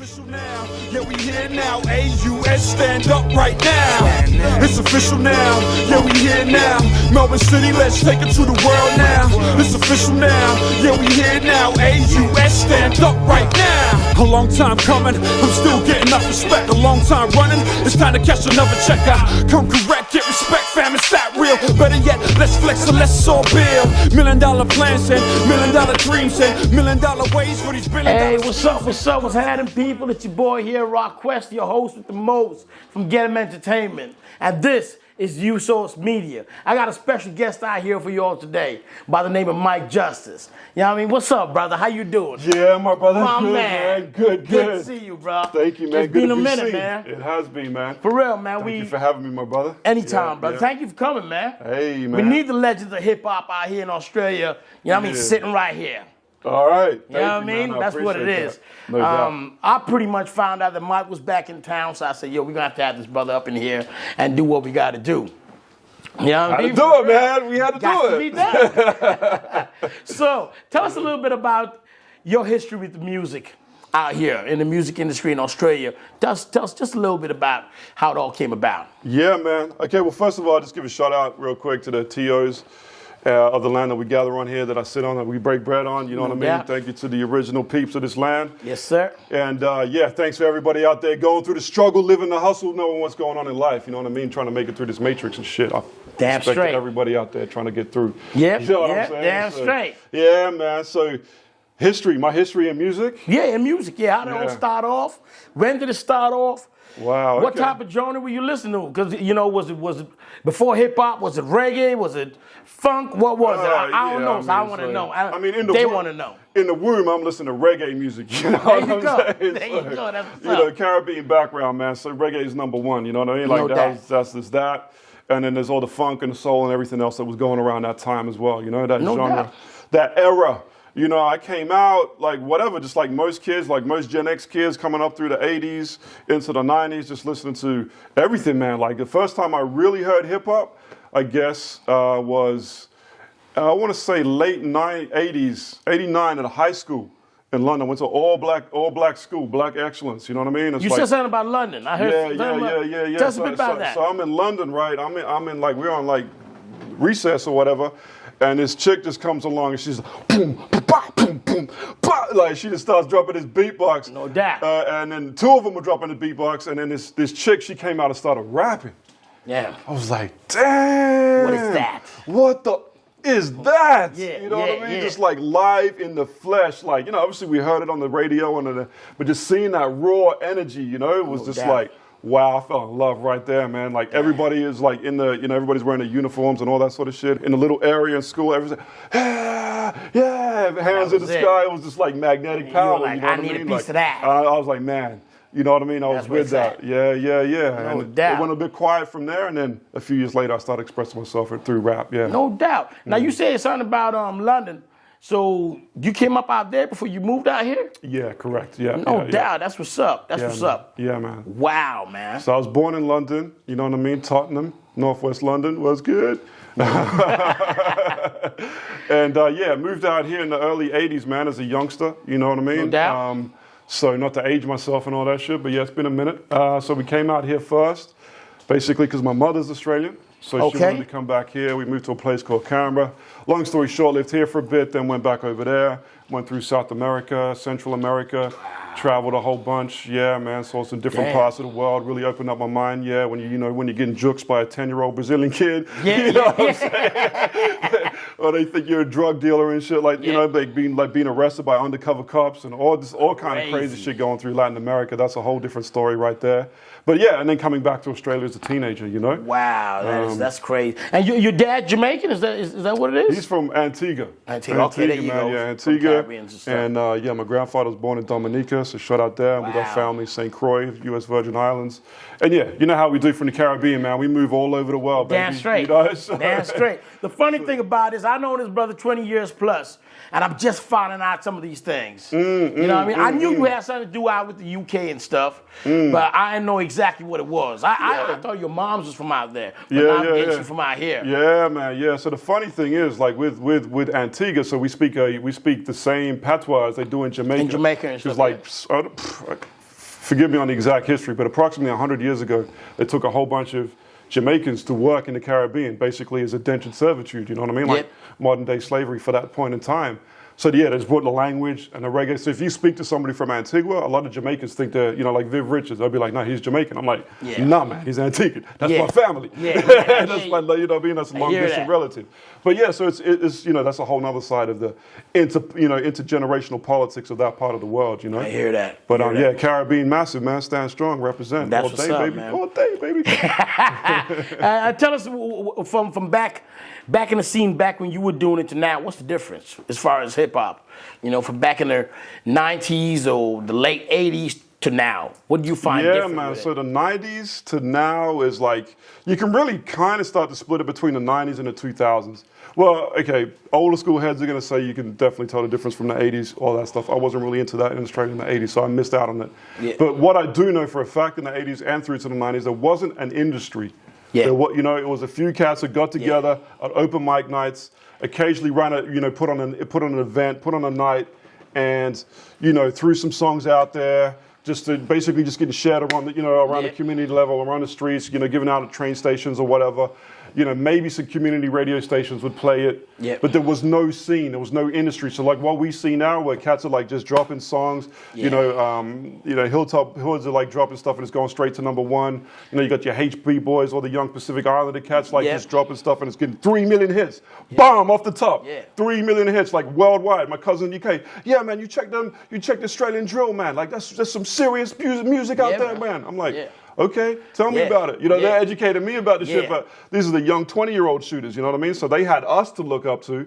official now. Yeah, we here now. AUS, stand up right now. It's official now. Yeah, we here now. Melbourne City, let's take it to the world now. It's official now. Yeah, we here now. AUS, stand up right now. A long time coming, I'm still getting enough respect. A long time running, it's time to catch another check. I come correct, get respect, fam, it's that real. Better yet, let's flex and let's all build. $1 million plans and $1 million dreams and $1 million ways for these billion. Hey, what's up, what's happening, people? It's your boy here, Rock Quest, your host with the most from Get 'em Entertainment. And this is USourceMedia. I got a special guest out here for you all today by the name of Mike Justice. You know what I mean? What's up, brother? How you doing? Yeah, my brother. My good, man. Good. Good to see you, bro. Thank you, man. It's good been to a be minute, seen. man. It has been, man. For real, man. Thank you for having me, my brother. Anytime, brother. Thank you for coming, man. Hey, man. We need the legends of hip-hop out here in Australia, you know what I mean, sitting right here. All right. You know what I mean? Man. That's what it is. No doubt. I pretty much found out that Mike was back in town, so I said, yo, we're going to have this brother up in here and do what we got to do. You know what I mean? Had to do it, man. We had to do it. Be done. So, tell us a little bit about your history with the music out here in the music industry in Australia. Tell us just a little bit about how it all came about. Yeah, man. Okay, well, first of all, I'll just give a shout out real quick to the TOs of the land that we gather on here, that I sit on, that we break bread on. You know what I mean? Yeah. Thank you to the original peeps of this land. Yes, sir. And yeah, thanks for everybody out there going through the struggle, living the hustle, knowing what's going on in life. You know what I mean? Trying to make it through this matrix and shit. Damn respect straight. to everybody out there trying to get through. Yep, You know what I'm yep, saying? damn So, straight. Yeah, man. So my history in music. Yeah, in music. Yeah, how did it all start off? When did it start off? Wow. What okay. type of genre were you listening to? Because, you know, was it before hip-hop? Was it reggae? Was it funk? What was it? I don't know, so I want to know. They want to know. In the womb, I'm listening to reggae music. You know There you what go. I'm saying? There you go. That's what's You know, up. Caribbean background, man. So reggae is number one. You know what I mean? Like No doubt. that's that. And then there's all the funk and the soul and everything else that was going around that time as well. You know, that No genre, doubt. that era. You know, I came out like whatever, just like most kids, like most Gen X kids coming up through the 80s into the 90s, just listening to everything, man. Like the first time I really heard hip hop, I guess, was, I want to say late 80s, 89 at a high school in London. I went to all black school, black excellence. You know what I mean? It's You said something about London. I heard. Yeah. Tell us a bit about that. So I'm in London, right? I'm in like, we're on like recess or whatever. And this chick just comes along and she's like, boom, ba, boom, boom, ba. Like she just starts dropping this beatbox. No doubt. And then two of them were dropping the beatbox, and then this chick, she came out and started rapping. Yeah. I was like, damn. What is that? What the is that? Yeah, you know what I mean? yeah. Just like live in the flesh. Like, you know, obviously we heard it on the radio, but just seeing that raw energy, you know, it was just doubt. like, wow, I fell in love right there, man. Like everybody is like in the, you know, everybody's wearing their uniforms and all that sort of shit. In the little area in school, everyone's like, yeah, hands in the sky. It was just like magnetic power. You were like, you know I what need a mean? piece Like, of that. I was like, man, you know what I mean? I was That's where with it's that. at. Yeah. No And doubt. it went a bit quiet from there, and then a few years later, I started expressing myself through rap. Yeah. No doubt. Now you said something about London. So you came up out there before you moved out here? Yeah, correct. Yeah. No yeah, doubt. That's what's up. That's Yeah, what's man. up. Yeah, man. Wow, man. So I was born in London, you know what I mean? Tottenham, Northwest London was good. And yeah, moved out here in the early 80s, man, as a youngster, you know what I mean? No doubt. So not to age myself and all that shit, but yeah, it's been a minute. So we came out here first, basically because my mother's Australian. So she wanted to come back here. We moved to a place called Canberra. Long story short, lived here for a bit, then went back over there, went through South America, Central America, traveled a whole bunch. Yeah, man, saw some different parts of the world, really opened up my mind. Yeah, when when you're getting juked by a 10-year-old Brazilian kid, you know what I'm saying? Or they think you're a drug dealer and shit, like, you know, like being arrested by undercover cops and all kind of crazy shit going through Latin America. That's a whole different story right there. But yeah, and then coming back to Australia as a teenager, you know? Wow, that's crazy. And your dad Jamaican? Is that what it is? He's from Antigua. Antigua, okay, there you man. go. Yeah, Antigua. And yeah, my grandfather was born in Dominica, so shout out there. We got family, St. Croix, U.S. Virgin Islands. And yeah, you know how we do from the Caribbean, man. We move all over the world, baby. Damn straight. You know? So, damn straight. The funny thing about it is I know this brother 20 years plus, and I'm just finding out some of these things. You know what I mean? I knew you had something to do out with the UK and stuff, but I didn't know exactly what it was. I thought your mom's was from out there, but now I'm getting you from out here. Yeah, man. Yeah. So the funny thing is, like with Antigua, so we speak the same patois as they do in Jamaica. In Jamaica and stuff. It's like forgive me on the exact history, but approximately 100 years ago, they took a whole bunch of Jamaicans to work in the Caribbean, basically as indentured servitude, you know what I mean? Like modern day slavery for that point in time. So yeah, they just brought the language and the reggae. So if you speak to somebody from Antigua, a lot of Jamaicans think they're, you know, like Viv Richards. They'll be like, no, he's Jamaican. I'm like, nah, man, he's Antiguan. That's my family. That's my, you know what I mean? That's a long distance relative. But yeah, so it's, you know, that's a whole nother side of the intergenerational politics of that part of the world, you know? I hear that. But yeah, Caribbean massive, man. Stand strong, represent. That's all what's day, up, baby. Man. All day, baby. Tell us from back in the scene, back when you were doing it to now, what's the difference as far as hip hop? You know, from back in the 90s or the late 80s to now, what do you find different? Yeah, man. So the 90s to now is like, you can really kind of start to split it between the 90s and the 2000s. Well, okay, older school heads are going to say you can definitely tell the difference from the 80s, all that stuff. I wasn't really into that in Australia in the 80s, so I missed out on it. Yeah. But what I do know for a fact in the 80s and through to the 90s, there wasn't an industry. Yeah. You know, it was a few cats that got together at open mic nights, occasionally ran a, you know, put on an event, put on a night, and, you know, threw some songs out there, just to basically just getting shared around the, you know, around the community level, around the streets, you know, giving out at train stations or whatever. You know, maybe some community radio stations would play it, but there was no scene, there was no industry. So like what we see now, where cats are like just dropping songs, you know, Hilltop Hoods are like dropping stuff and it's going straight to #1. You know, you got your HB boys or the young Pacific Islander cats like just dropping stuff and it's getting 3 million hits, bomb off the top, 3 million hits like worldwide. My cousin in the UK, yeah man, you check the Australian drill, man. Like that's some serious music out there, man. I'm like. Okay, tell me about it. You know, they educated me about the shit, but these are the young 20-year-old shooters, you know what I mean? So they had us to look up to,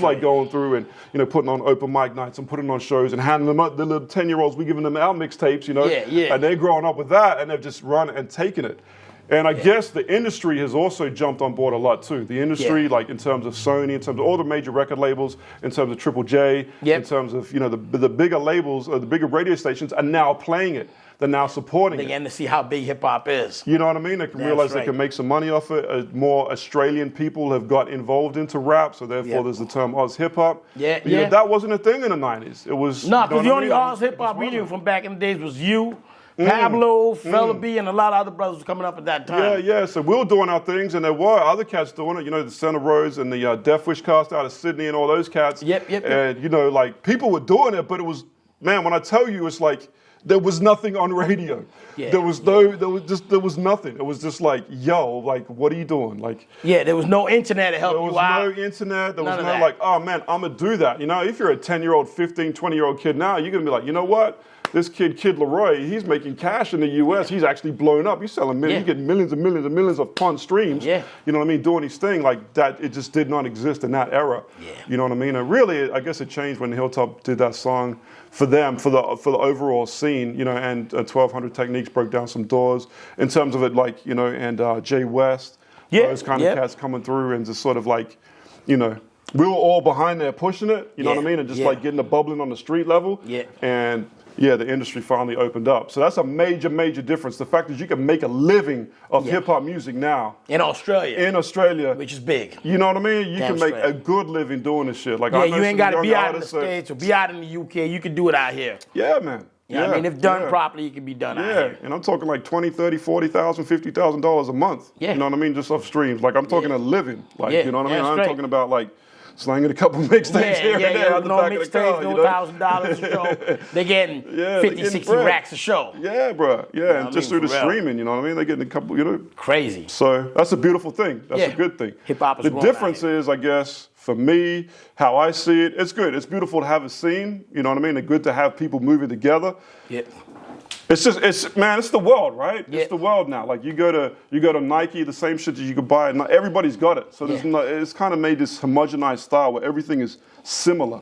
like going through and, you know, putting on open mic nights and putting on shows and handing them up, the little 10-year-olds, we giving them our mixtapes, you know? And they're growing up with that and they've just run and taken it. And I guess the industry has also jumped on board a lot too. The industry, like in terms of Sony, in terms of all the major record labels, in terms of Triple J, in terms of, you know, the bigger labels, or the bigger radio stations are now playing it. They're now supporting it. They're getting to see how big hip hop is. You know what I mean? They can realize they can make some money off it. More Australian people have got involved into rap, so therefore there's the term Oz hip hop. You know, that wasn't a thing in the 90s. It was because the only Oz hip hop we knew from back in the days was you, Pablo, Fella B, and a lot of other brothers were coming up at that time. So we were doing our things, and there were other cats doing it. You know, the Center Rose and the Death Wish cast out of Sydney and all those cats. And you know, like people were doing it, but it was, man, when I tell you, it's like there was nothing on radio. There was nothing. It was just like, yo, like, what are you doing? Like, there was no internet to help you out. There was no internet. There was no like, oh man, I'm gonna do that. You know, if you're a 10-year-old, 15, 20-year-old kid now, you're gonna be like, you know what? This Kid Leroy, he's making cash in the US. He's actually blowing up. He's selling millions. He's getting millions and millions and millions of fun streams. You know what I mean? Doing his thing like that. It just did not exist in that era. You know what I mean? And really, I guess it changed when Hilltop did that song for them, for the overall scene. You know, and 1200 Techniques broke down some doors in terms of it, like, you know, and Jay West, those kind of cats coming through and just sort of like, you know, we were all behind there pushing it. You know what I mean? And just like getting the bubbling on the street level. And the industry finally opened up. So that's a major, major difference. The fact that you can make a living of hip-hop music now. In Australia. Which is big. You know what I mean? You can make a good living doing this shit. Like, I know you ain't got to be out in the States or be out in the UK. You can do it out here. Yeah, man. You know what I mean? If done properly, it can be done out here. And I'm talking like $20,000, $30,000, $40,000, $50,000 a month. You know what I mean? Just off streams. Like, I'm talking a living. Like, you know what I mean? I'm talking about like slanging a couple mixtapes here and there on the back of the car. No $1,000 a show. They're getting 50, 60 racks a show. Yeah, bro. Yeah, and just through the streaming, you know what I mean? They're getting a couple, you know. Crazy. So that's a beautiful thing. That's a good thing. Hip-hop is the difference is, I guess, for me, how I see it, it's good. It's beautiful to have a scene, you know what I mean? It's good to have people moving together. It's just, it's the world, right? It's the world now. Like you go to Nike, the same shit that you could buy. Everybody's got it. So there's it's kind of made this homogenized style where everything is similar.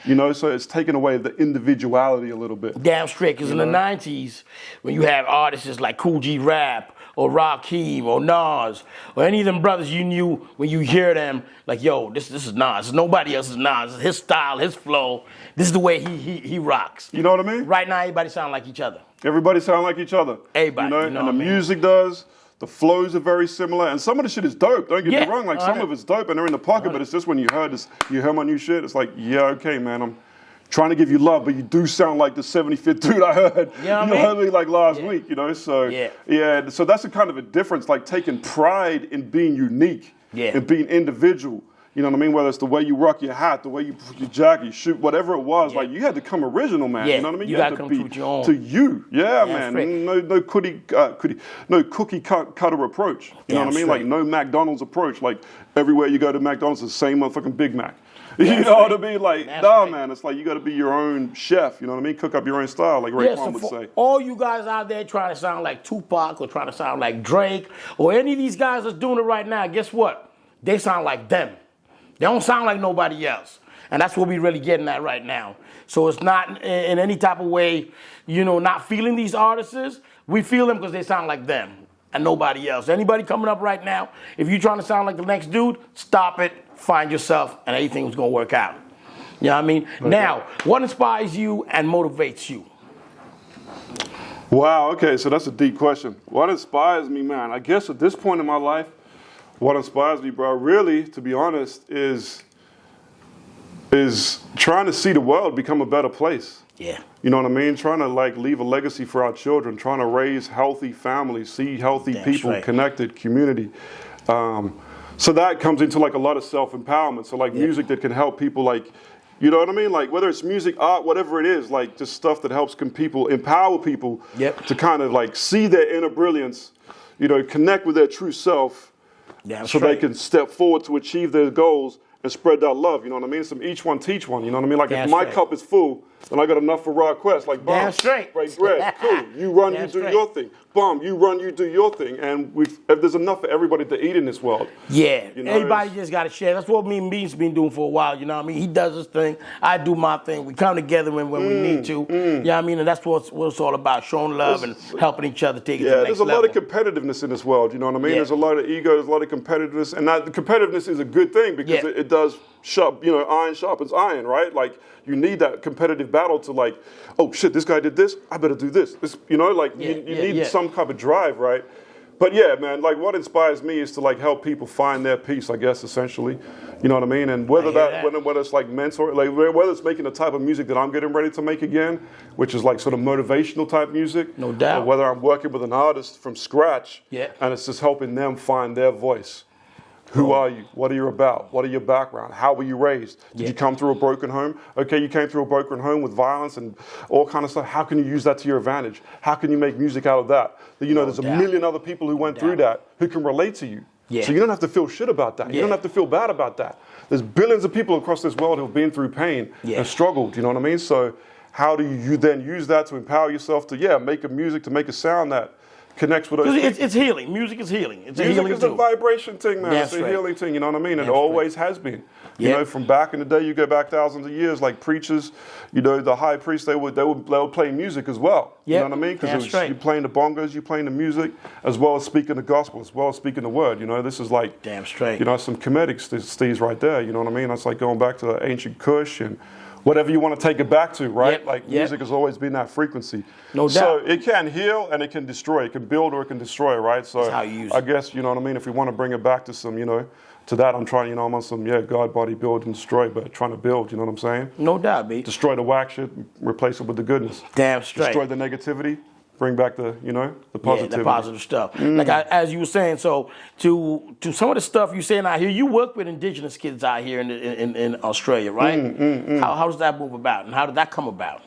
You know, so it's taken away the individuality a little bit. Damn straight, because in the 90s, when you have artists like Cool G Rap or Rakim or Nas or any of them brothers you knew, when you hear them, like, yo, this is Nas. Nobody else is Nas. His style, his flow. This is the way he rocks. You know what I mean? Right now, everybody sound like each other. Everybody sound like each other. Everybody. You know? And the music does. The flows are very similar, and some of the shit is dope. Don't get me wrong. Like some of it's dope, and they're in the pocket. But it's just when you hear my new shit, it's like, yeah, okay, man. trying to give you love, but you do sound like the 75th dude I heard, you know what I mean? Like last week, you know? So, yeah, so that's a kind of a difference, like taking pride in being unique and being individual. You know what I mean? Whether it's the way you rock your hat, the way you put your jacket, you shoot, whatever it was, like you had to come original, man. You know what I mean? You had to come with your own. To you. Yeah, man. No cookie cutter approach. You know what I mean? Like no McDonald's approach. Like everywhere you go to McDonald's, it's the same motherfucking Big Mac. You know what I mean? Like, man, it's like you got to be your own chef. You know what I mean? Cook up your own style, like Raekwon would say. All you guys out there trying to sound like Tupac or trying to sound like Drake or any of these guys that's doing it right now, guess what? They sound like them. They don't sound like nobody else. And that's what we're really getting at right now. So it's not in any type of way, you know, not feeling these artists. We feel them because they sound like them and nobody else. Anybody coming up right now, if you're trying to sound like the next dude, stop it, find yourself, and everything's going to work out. You know what I mean? Okay. Now, what inspires you and motivates you? Wow, okay, so that's a deep question. What inspires me, man? I guess at this point in my life, what inspires me, bro, really, to be honest, is trying to see the world become a better place. Yeah. You know what I mean? Trying to like leave a legacy for our children, trying to raise healthy families, see healthy people, connected community. So that comes into like a lot of self-empowerment. So like music that can help people, like, you know what I mean? Like whether it's music, art, whatever it is, like just stuff that helps people, empower people to kind of like see their inner brilliance, you know, connect with their true self. So they can step forward to achieve their goals and spread that love, you know what I mean? Some each one teach one, you know what I mean? Like if my cup is full, then I got enough for Rod Quest. Like, bomb, break bread, cool. You run, you do your thing. Bomb, you run, you do your thing. And if there's enough for everybody to eat in this world. Yeah, you know, everybody just got to share. That's what me and Beans been doing for a while, you know what I mean? He does his thing, I do my thing. We come together when we need to, you know what I mean? And that's what it's all about, showing love and helping each other take it to the next level. Yeah, there's a lot of competitiveness in this world, you know what I mean? There's a lot of ego, there's a lot of competitiveness. And the competitiveness is a good thing because it does iron sharpens iron, right? Like you need that competitive battle to like, oh shit, this guy did this, I better do this. You know, like you need some kind of drive, right? But yeah, man, like what inspires me is to like help people find their peace, I guess, essentially. You know what I mean? And whether whether it's like mentor, like whether it's making the type of music that I'm getting ready to make again, which is like sort of motivational type music. No doubt. Or whether I'm working with an artist from scratch and it's just helping them find their voice. Who are you? What are you about? What are your background? How were you raised? Did you come through a broken home? Okay, you came through a broken home with violence and all kind of stuff. How can you use that to your advantage? How can you make music out of that? You know, there's a million other people who went through that who can relate to you. So you don't have to feel shit about that. You don't have to feel bad about that. There's billions of people across this world who've been through pain and struggled, you know what I mean? So how do you then use that to empower yourself to, make a music, to make a sound that connects with us. It's healing. Music is healing. It's music a healing is a vibration thing, man. It's a healing thing, you know what I mean? It always has been. You know, from back in the day, you go back thousands of years, like preachers, you know, the high priests, they would play music as well. You know what I mean? Because you're playing the bongos, you're playing the music, as well as speaking the gospel, as well as speaking the word. You know, this is like, you know, some Kemetic steez right there. You know what I mean? That's like going back to the ancient Kush and whatever you want to take it back to, right? Like music has always been that frequency. No doubt. So it can heal and it can destroy. It can build or it can destroy, right? So that's how you use I guess, you know what I mean? If we want to bring it back to some, you know, to that, I'm trying, you know, I'm on some, God, body, build and destroy, but trying to build, you know what I'm saying? No doubt, B. Destroy the whack shit, replace it with the goodness. Damn straight. Destroy the negativity, bring back the, you know, the positivity. Yeah, the positive stuff. Like as you were saying, so to some of the stuff you're saying out here, you work with indigenous kids out here in Australia, right? How does that move about and how did that come about?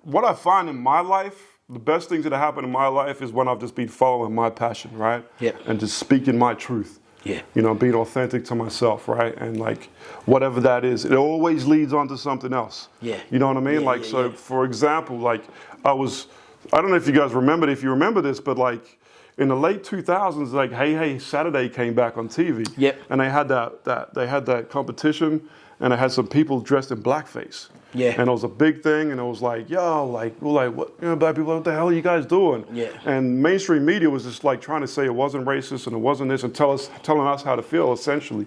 What I find in my life, the best things that have happened in my life is when I've just been following my passion, right? And just speaking my truth. You know, being authentic to myself, right? And like, whatever that is, it always leads on to something else. You know what I mean? For example, like I don't know if you guys remember, if you remember this, but like in the late 2000s, like Hey Hey Saturday came back on TV. And they had that competition and it had some people dressed in blackface. And it was a big thing, and it was like, yo, like, we're like, what, you know, black people, what the hell are you guys doing? And mainstream media was just like trying to say it wasn't racist and it wasn't this and telling us how to feel, essentially.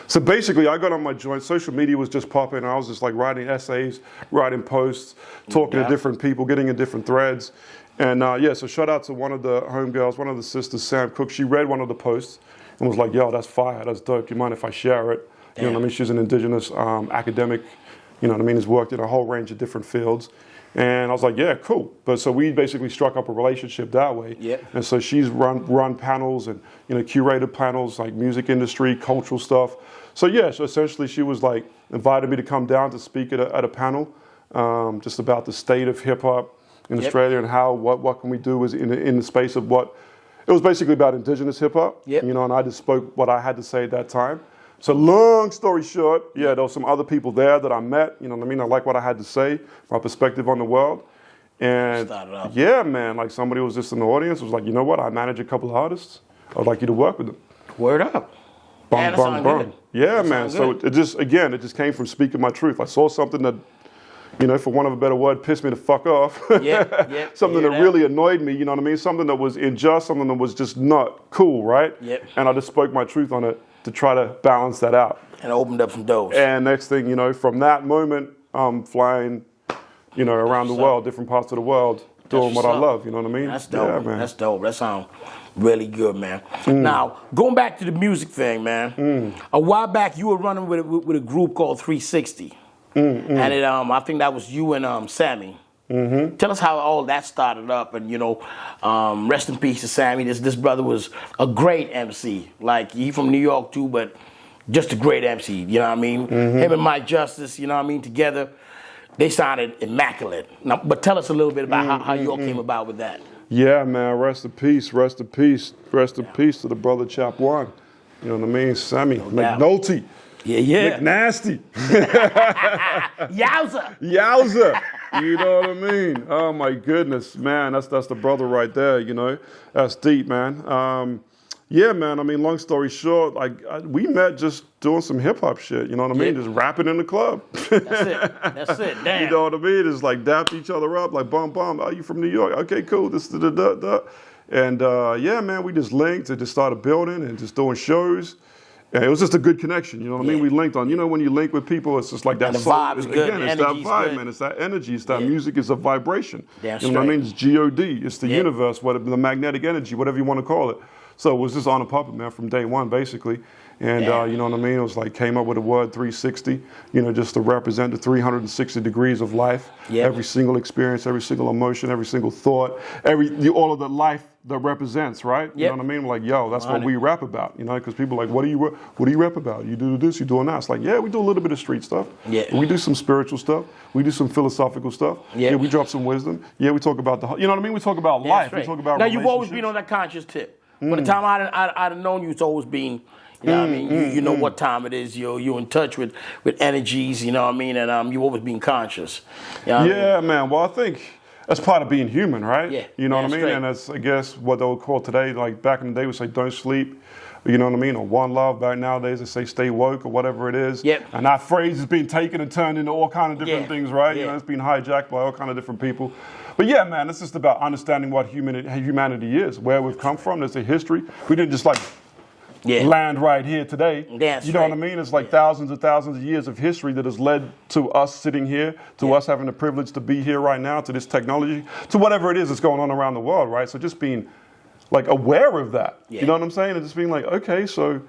So basically, I got on my joint. Social media was just popping. I was just like writing essays, writing posts, talking to different people, getting in different threads. And so shout out to one of the homegirls, one of the sisters, Sam Cook. She read one of the posts and was like, yo, that's fire, that's dope. You mind if I share it? You know what I mean? She's an indigenous academic You know what I mean? He's worked in a whole range of different fields. And I was like, yeah, cool. But so we basically struck up a relationship that way. Yep. And so she's run panels and, you know, curated panels like music industry, cultural stuff. So yeah, so essentially she was like invited me to come down to speak at a panel just about the state of hip hop in Australia and how what can we do is in the space of what it was basically about indigenous hip hop. You know, and I just spoke what I had to say at that time. So long story short, yeah, there were some other people there that I met, you know what I mean? I like what I had to say, my perspective on the world. And yeah, man, like somebody was just in the audience, was like, you know what, I manage a couple of artists. I'd like you to work with them. Word up. Bang, bang, bang. Yeah, man. So it just came from speaking my truth. I saw something that, you know, for want of a better word, pissed me the fuck off. Something that really annoyed me, you know what I mean? Something that was unjust, something that was just not cool, right? And I just spoke my truth on it to try to balance that out. And opened up some doors. And next thing, you know, from that moment, I'm flying, you know, around the world, different parts of the world, doing what I love, you know what I mean? That's dope. Yeah, man. That's dope. That sounds really good, man. Now, going back to the music thing, man, a while back you were running with a group called 360. And it, I think that was you and Sammy. Tell us how all that started up, and you know, rest in peace to Sammy. This brother was a great MC. Like he from New York too, but just a great MC. You know what I mean? Him and Mike Justice. You know what I mean? Together, they sounded immaculate. Now, but tell us a little bit about how you all came about with that. Yeah, man. Rest in peace. Rest in peace. Rest in peace to the brother Chap One. You know what I mean? Sammy McNulty. Yeah. McNasty. Yowza. Yowza. You know what I mean? Oh my goodness, man. That's the brother right there, you know. That's deep, man. Yeah, man. I mean, long story short, like we met just doing some hip hop shit, you know what I mean? Just rapping in the club. That's it. Damn. You know what I mean? It's like dap each other up, like bum. Oh, you from New York? Okay, cool. This da. And yeah, man, we just linked and just started building and just doing shows. Yeah, it was just a good connection, you know what I mean? We linked on, you know, when you link with people, it's just like that. And the vibe is good. Again, it's that vibe, man. It's that energy. It's that music. It's a vibration. Damn you know what I mean? It's G-O-D. It's the universe, whatever, the magnetic energy, whatever you want to call it. So it was just on a puppet, man, from day one, basically. And you know what I mean? It was like came up with the word 360, you know, just to represent the 360 degrees of life. Every single experience, every single emotion, every single thought, all of the life that represents, right? You know what I mean? Like, yo, that's what we rap about, you know, because people are like, what do you rap about? You do this, you doing that. It's like, yeah, we do a little bit of street stuff. We do some spiritual stuff. We do some philosophical stuff. Yeah, we drop some wisdom. Yeah, we talk about you know what I mean? We talk about life. We talk about Now, you've always been on that conscious tip. By the time I'd have known you, it's always been, you know what I mean? You know what time it is. You're in touch with energies, you know what I mean? And you've always been conscious. You know what I mean? Man. Well, I think that's part of being human, right? You know what I mean? Straight. And that's, I guess, what they'll call today, like back in the day, we say don't sleep. You know what I mean? Or one love. Back nowadays, they say stay woke or whatever it is. And that phrase has been taken and turned into all kind of different things, right? You know, it's been hijacked by all kind of different people. But yeah, man, it's just about understanding what humanity is, where we've come from. There's a history. We didn't just like land right here today. You know what I mean? It's like thousands of years of history that has led to us sitting here, to us having the privilege to be here right now, to this technology, to whatever it is that's going on around the world, right? So just being like aware of that. You know what I'm saying? And just being like, okay, so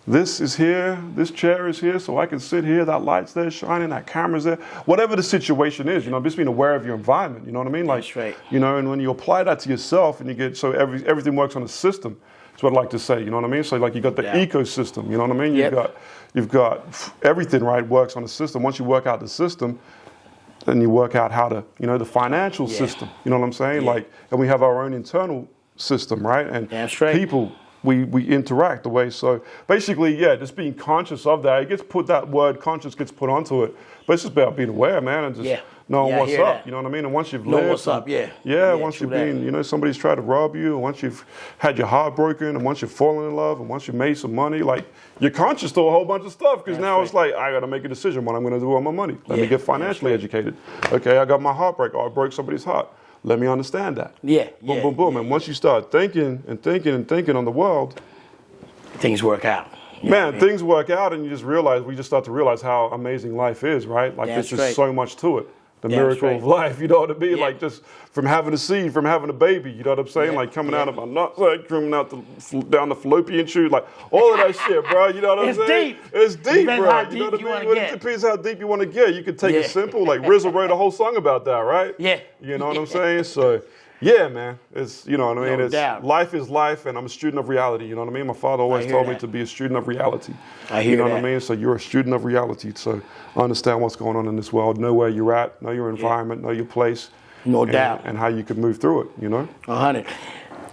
this is here, this chair is here, so I can sit here, that light's there shining, that camera's there. Whatever the situation is, you know, just being aware of your environment, you know what I mean? Like, you know, and when you apply that to yourself and you get, so everything works on a system, that's what I like to say, you know what I mean? So like you got the ecosystem, you know what I mean? You've got everything, right, works on a system. Once you work out the system, then you work out how to, you know, the financial system, you know what I'm saying? Like, and we have our own internal system, right? And people, we interact the way. So basically, just being conscious of that. It gets put, that word conscious gets put onto it. But it's just about being aware, man, and just knowing what's up. That. You know what I mean? And once you've lived, what's up, once you've been, you know, somebody's tried to rob you, and once you've had your heart broken, and once you've fallen in love, and once you've made some money, like you're conscious to a whole bunch of stuff. Because now it's like, I got to make a decision what I'm going to do with my money. Let me get financially educated. Okay, I got my heart break. Oh, I broke somebody's heart. Let me understand that. Boom, boom, boom. And once you start thinking and thinking and thinking on the world, things work out. Man, things work out, and you just realize, we just start to realize how amazing life is, right? Like there's just so much to it. the miracle right. of life, you know what I mean? Yeah. Like just from having a seed, from having a baby, you know what I'm saying? Yeah. Like coming out of my nutsack, coming out down the fallopian tube, like all of that shit, bro. You know what I'm saying? Deep. It's deep, Depends bro. how You know deep what you I wanna mean? get. It depends how deep you want to get. You could take it Yeah. simple, like RZA wrote a whole song about that, right? Yeah. You know what I'm saying? So, yeah, man. It's, you know what I mean? No It's doubt. life is life, and I'm a student of reality. You know what I mean? My father always hear told me that. to be a student of reality. I hear You know that. what I mean? So you're a student of reality. So understand what's going on in this world. Know where you're at. Know your environment. Know your place. No and, doubt. And how you can move through it. You know? 100.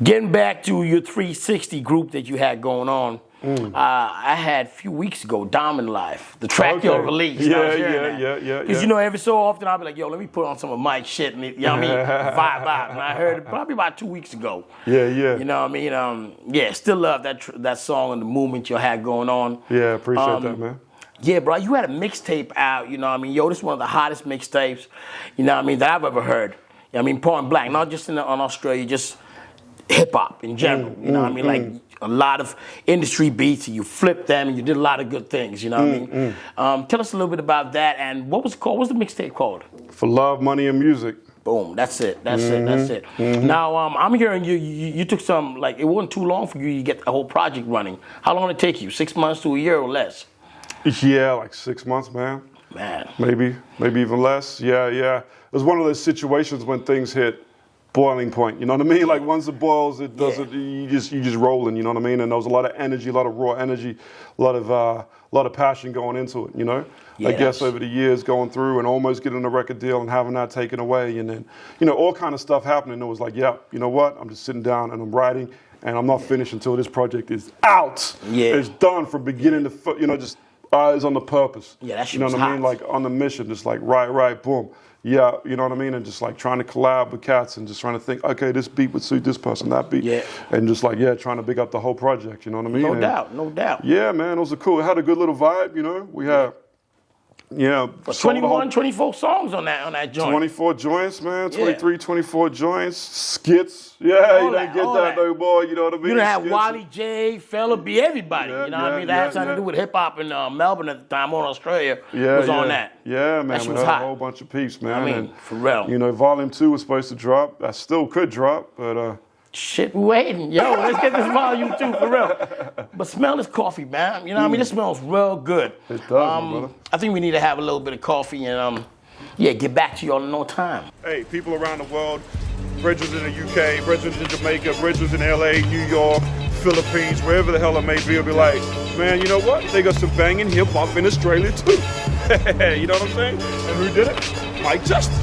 Getting back to your 360 group that you had going on, I had a few weeks ago, Diamond Life, the track you released. Yeah. Because you know, every so often I'll be like, yo, let me put on some of Mike's shit and, you know what I mean, vibe out. And I heard it probably about 2 weeks ago. Yeah. You know what I mean? Yeah, still love that song and the movement you had going on. Yeah, appreciate that, man. Yeah, bro, you had a mixtape out, you know what I mean? Yo, this is one of the hottest mixtapes, you know what I mean, that I've ever heard. You know what I mean, Point Blank, not just on Australia, just hip-hop in general, you know what I mean? Like a lot of industry beats, and you flipped them, and you did a lot of good things, you know what I mean? Tell us a little bit about that, and what was it called? What was the mixtape called? For Love, Money, and Music. Boom, that's it. Now, I'm hearing you took some, like, it wasn't too long for you to get the whole project running. How long did it take you? 6 months to a year or less? Yeah, like 6 months, man. Man. Maybe even less. Yeah. It was one of those situations when things hit boiling point. You know what I mean? Like once it boils, it doesn't. You just rolling. You know what I mean? And there was a lot of energy, a lot of raw energy, a lot of passion going into it. You know. Yeah, I guess over the years going through and almost getting a record deal and having that taken away, and then all kind of stuff happening. It was like, yeah, you know what? I'm just sitting down and I'm writing, and I'm not finished until this project is out. Yeah. It's done from beginning to just eyes on the purpose. Yeah, that shit You know was what I mean? hot. Like on the mission, just like right, boom. Yeah, you know what I mean? And just like trying to collab with cats and just trying to think, okay, this beat would suit this person, that beat. Yeah. And just like, trying to big up the whole project, you know what I mean? No doubt. Yeah, man, it was cool. It had a good little vibe, you know? We had, But 21, 24 songs on that joint. 24 joints, man. 23, 24 joints. Skits. Yeah, you didn't get that no more, you know what I mean? You done had Skits. Wally J, Fella B, everybody. You know what I mean? That had something to do with hip hop in Melbourne at the time, or Australia. Was on that. Yeah, man. That shit We was had hot. a whole bunch of peeps, man. I mean, and, for real. Volume 2 was supposed to drop. That still could drop, but Shit, we waiting. Yo, let's get this volume 2 for real. But smell this coffee, man. You know what I mean? This smells real good. It does, my brother. I think we need to have a little bit of coffee and get back to y'all in no time. hey, people around the world, Bridges in the UK, Bridges in Jamaica, Bridges in LA, New York, Philippines, wherever the hell it may be, will be like, man, you know what? They got some banging hip hop in Australia too. You know what I'm saying? And who did it? Mike Justice.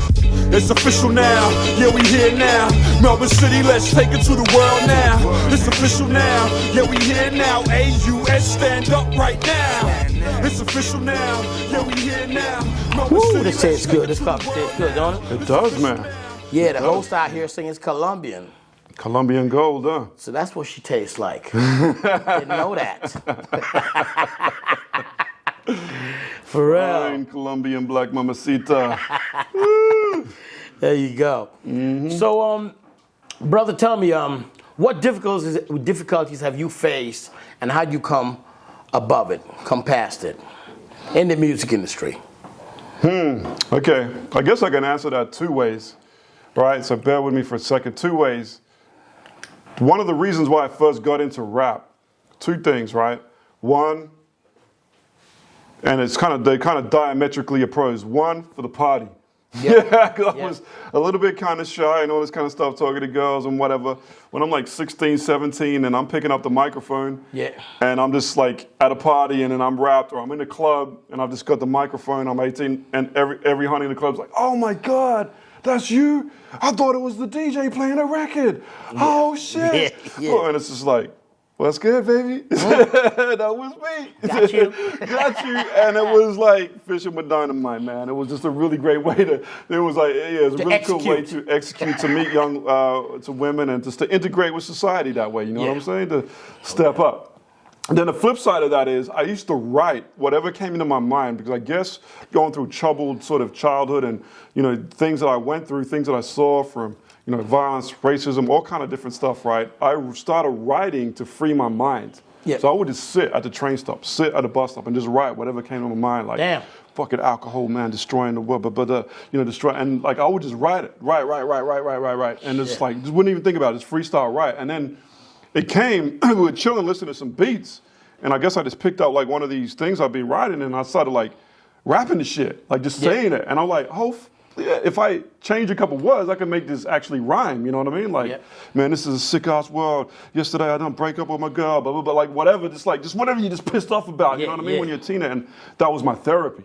It's official now, yeah, we here now. Melbourne City, let's take it to the world now. It's official now, yeah, we here now. AUS, stand up right now. It's official now, yeah, we here now. Melbourne Woo, City, this tastes good. This coffee tastes good, don't it? It does, man. Yeah, the host out here singing Colombian. Colombian gold, huh? So that's what she tastes like. Didn't know that. For real. Fine Colombian black mamacita. There you go. So, brother, tell me, what difficulties have you faced, and how do you come above it, come past it, in the music industry? Okay, I guess I can answer that 2 ways, right? So bear with me for a second. 2 ways. One of the reasons why I first got into rap, 2 things, right? One, and they kind of diametrically opposed. One, for the party. Yeah, I was a little bit kind of shy and all this kind of stuff, talking to girls and whatever. When I'm like 16, 17 and I'm picking up the microphone and I'm just like at a party and then I'm rapped, or I'm in a club and I've just got the microphone, I'm 18 and every honey in the club's like, oh my God, that's you? I thought it was the DJ playing a record. Oh shit. Oh, and it's just like, what's good, baby? That was me. Got you. Got you. And it was like fishing with dynamite, man. It was just a really great way it was like, it was a really cool way to execute, to meet young, to women and just to integrate with society that way, you know what I'm saying? To step up. And then the flip side of that is I used to write whatever came into my mind, because I guess going through troubled sort of childhood and, things that I went through, things that I saw from, violence, racism, all kind of different stuff, right? I started writing to free my mind. Yep. So I would just sit at the train stop, sit at the bus stop, and just write whatever came to my mind. Like, damn. Fucking alcohol, man, destroying the world, destroy, and like I would just write it, write, and just like just wouldn't even think about it, just freestyle write, and then it came. We were chilling, listening to some beats, and I guess I just picked up like one of these things I've been writing, and I started like rapping the shit, like just saying it, and I'm like, if I change a couple words, I can make this actually rhyme. You know what I mean? Like, man, this is a sick ass world. Yesterday I done break up with my girl, blah blah blah, like whatever, just whatever you're just pissed off about. You know what I mean? When you're a teenager, and that was my therapy.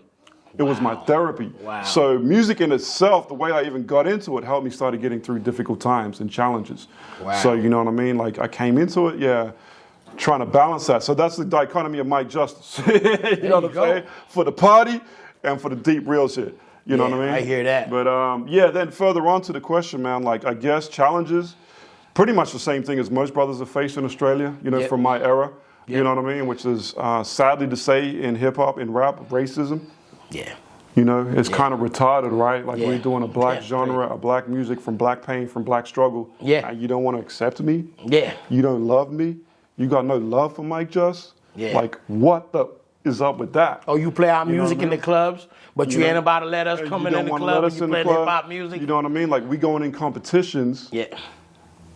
It was my therapy. Wow. So music in itself, the way I even got into it, helped me start getting through difficult times and challenges. Wow. So you know what I mean? Like I came into it, trying to balance that. So that's the dichotomy of Mike Justice. you know what I'm saying? For the party and for the deep real shit. You know what I mean? I hear that. But then further on to the question, man, like I guess challenges, pretty much the same thing as most brothers have faced in Australia, you know, from my era. You know what I mean? Which is sadly to say in hip hop, in rap, racism. Yeah. You know, it's kind of retarded, right? Like we're doing a black genre, a black music from black pain, from black struggle. Yeah. And you don't want to accept me. Yeah. You don't love me. You got no love for Mike Just. Yeah. Like, what the is up with that? Oh, you play our music in the clubs, but you ain't about to let us come in the club and you play hip hop music? You know what I mean? Like, we going in competitions. Yeah.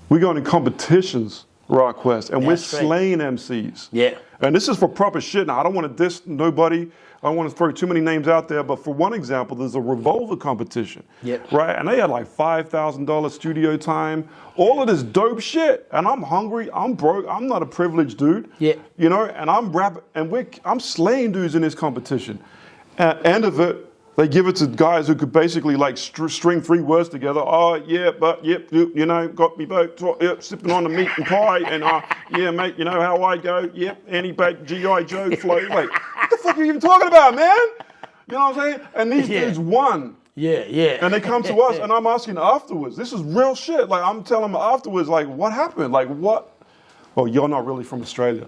We going in competitions, Rock Quest, and we're slaying MCs. Yeah. And this is for proper shit. Now, I don't want to diss nobody. I don't want to throw too many names out there, but for one example, there's a Revolver competition, right? And they had like $5,000 studio time, all of this dope shit. And I'm hungry, I'm broke, I'm not a privileged dude, you know, and I'm rapping, and I'm slaying dudes in this competition. At the end of it, they give it to guys who could basically like string 3 words together. Oh, yeah, but, yep, you know, got me boat, sipping on the meat and pie, and yeah, mate, you know how I go, yep, anti-bake G.I. Joe flow. Like, what the fuck are you even talking about, man? You know what I'm saying? And these dudes won. And they come to us, and I'm asking afterwards. This is real shit. Like, I'm telling them afterwards, like, what happened? Like, what? Oh, you're not really from Australia.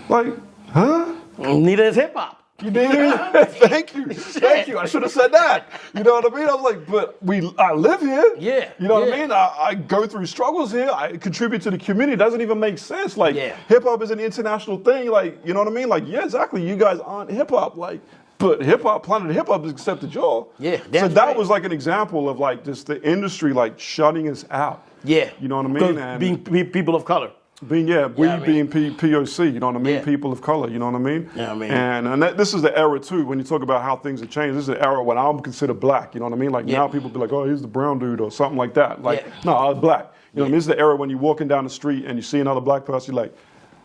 Like, huh? Neither is hip-hop. You did it? Thank you. I should have said that. You know what I mean? I was like, but I live here. Yeah. You know what I mean? I go through struggles here. I contribute to the community. It doesn't even make sense. Like, hip hop is an international thing. Like, you know what I mean? Like, yeah, exactly. You guys aren't hip hop. Like, but hip hop, Planet Hip Hop has accepted y'all. Yeah. So that was like an example of like just the industry like shutting us out. Yeah. You know what I mean? And being people of color. Being POC, you know what I mean? People of color, you know what I mean? Yeah, I mean. And this is the era too, when you talk about how things have changed, this is the era when I'm considered black, you know what I mean? Like now people be like, oh, he's the brown dude or something like that. Like, no, I was black. You know what I mean? This is the era when you're walking down the street and you see another black person, you're like,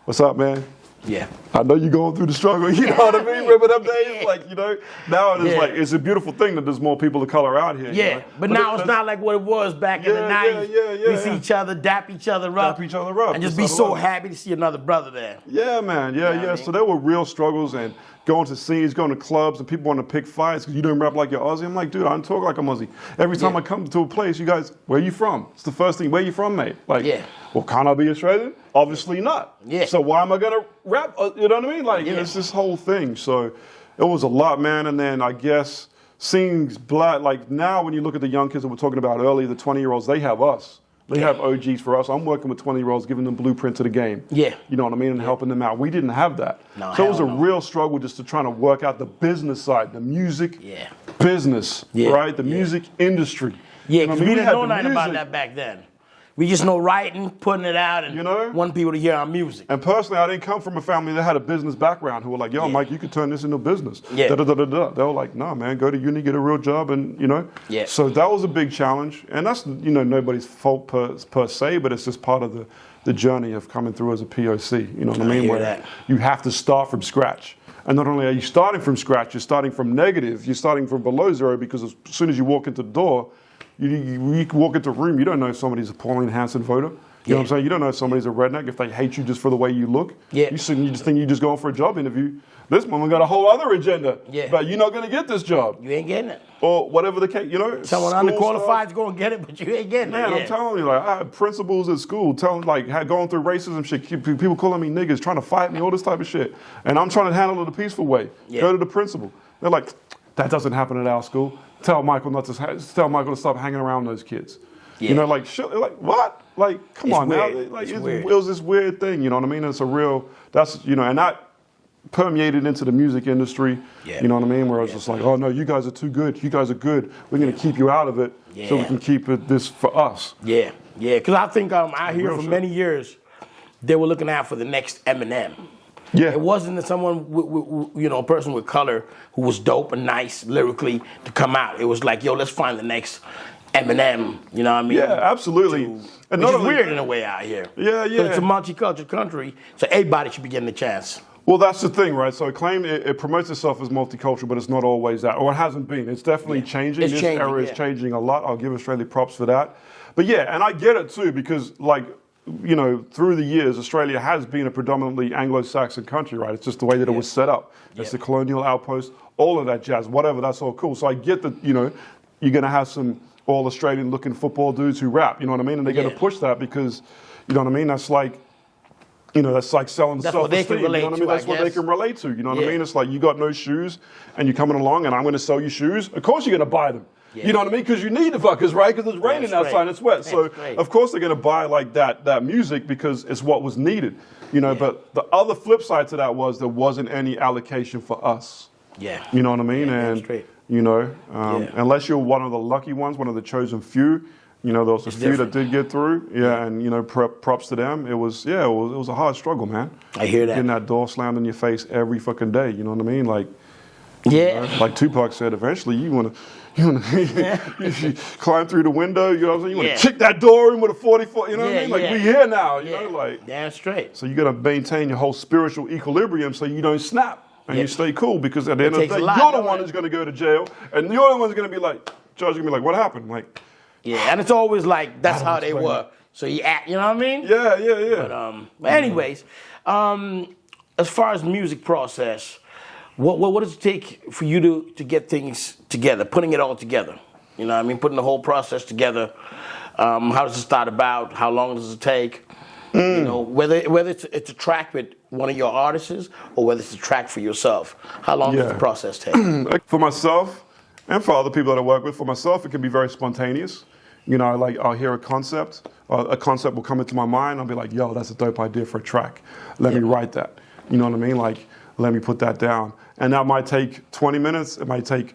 what's up, man? Yeah. I know you're going through the struggle, you know what I mean? Remember them days? Like, you know, now it is like, it's a beautiful thing that there's more people of color out here. Yeah, you know? but now it's not like what it was back in the 90s. We see each other, dap each other up. And just be so happy to see another brother there. Yeah, man, yeah. So there were real struggles and going to scenes, going to clubs, and people want to pick fights because you don't rap like you're Aussie. I'm like, dude, I don't talk like I'm Aussie. Every time I come to a place, you guys, where you from? It's the first thing, where you from, mate? Like, well, can't I be Australian? Obviously not. So why am I going to rap? You know what I mean? Like, it's this whole thing. So it was a lot, man. And then I guess seeing black, like now when you look at the young kids that we're talking about earlier, the 20-year-olds, they have us. They have OGs for us. I'm working with 20-year-olds, giving them blueprint to the game. You know what I mean? And helping them out. We didn't have that. No, so it was a real struggle just to try to work out the business side, the music business, right? The music industry. Yeah, because we didn't know nothing about that back then. We just know writing, putting it out, and wanting people to hear our music. And personally, I didn't come from a family that had a business background who were like, yo, Mike, you could turn this into business. They were like, no, man, go to uni, get a real job, and, you know. So that was a big challenge. And that's, you know, nobody's fault per se, but it's just part of the journey of coming through as a POC. You know what I mean? Where you have to start from scratch. And not only are you starting from scratch, you're starting from negative. You're starting from below zero because as soon as you walk into the door, you walk into a room, you don't know if somebody's a Pauline Hanson voter. You know what I'm saying? You don't know if somebody's a redneck, if they hate you just for the way you look. You just think you're just going for a job interview. This woman got a whole other agenda. But you're not going to get this job. You ain't getting it. Or whatever the case, you know. Someone underqualified is going to get it, but you ain't getting it. Man, I'm telling you, like, I had principals at school telling, like, going through racism shit, people calling me niggas, trying to fight me, all this type of shit. And I'm trying to handle it a peaceful way. Go to the principal. They're like, that doesn't happen at our school. Tell Michael to stop hanging around those kids. You know, like shit, like what? Like come on now, like it was this weird thing. You know what I mean? It's a real. That's you know, and that permeated into the music industry. You know what I mean? Where it's just like, oh no, you guys are too good. You guys are good. We're gonna keep you out of it so we can keep it this for us. Yeah. Because I think I hear for many years they were looking out for the next Eminem. Yeah. It wasn't someone, a person with color who was dope and nice lyrically to come out. It was like, yo, let's find the next Eminem. You know what I mean? Yeah, absolutely. And which is weird in a way out here. Yeah. It's a multicultural country, so everybody should be getting a chance. Well, that's the thing, right? So it promotes itself as multicultural, but it's not always that, or it hasn't been. It's definitely changing. This era is changing a lot. I'll give Australia props for that. But yeah, and I get it too, because like, you know, through the years, Australia has been a predominantly Anglo-Saxon country, right? It's just the way that it was set up. It's the colonial outpost, all of that jazz, whatever, that's all cool. So I get that, you know, you're going to have some all Australian-looking football dudes who rap, you know what I mean? And they're going to push that because, you know what I mean? That's like, you know, that's like selling self-esteem, you know what I mean? That's what they can relate to, you know what I mean? It's like, you got no shoes, and you're coming along, and I'm going to sell you shoes. Of course you're going to buy them. You know what I mean? Because you need the fuckers, right? Because it's raining outside and it's wet. So, of course, they're going to buy like that music because it's what was needed. You know, but the other flip side to that was there wasn't any allocation for us. You know what I mean? And, you know, unless you're one of the lucky ones, one of the chosen few, you know, there was a few that did get through. And, you know, props to them. It was a hard struggle, man. I hear that. Getting that door slammed in your face every fucking day. You know what I mean? Like, you know, like Tupac said, eventually you want to climb through the window, you know what I'm saying? You want to kick that door in with a 44, you know what I mean? Like, we here now, you know? Like, damn straight. So you got to maintain your whole spiritual equilibrium so you don't snap and you stay cool, because at the end of the day, you're the one who's going to go to jail, and you're the one who's going to be like, judge going to be like, what happened? Like, and it's always like, that's how they were. So you act, you know what I mean? Yeah. But anyways, as far as music process, what does it take for you to get things together, putting it all together? You know what I mean? Putting the whole process together. How does it start about? How long does it take? You know, whether it's a track with one of your artists or whether it's a track for yourself. How long does the process take? For myself and for other people that I work with, for myself, it can be very spontaneous. You know, like I'll hear a concept will come into my mind. I'll be like, yo, that's a dope idea for a track. Let me write that. You know what I mean? Like, let me put that down. And that might take 20 minutes. It might take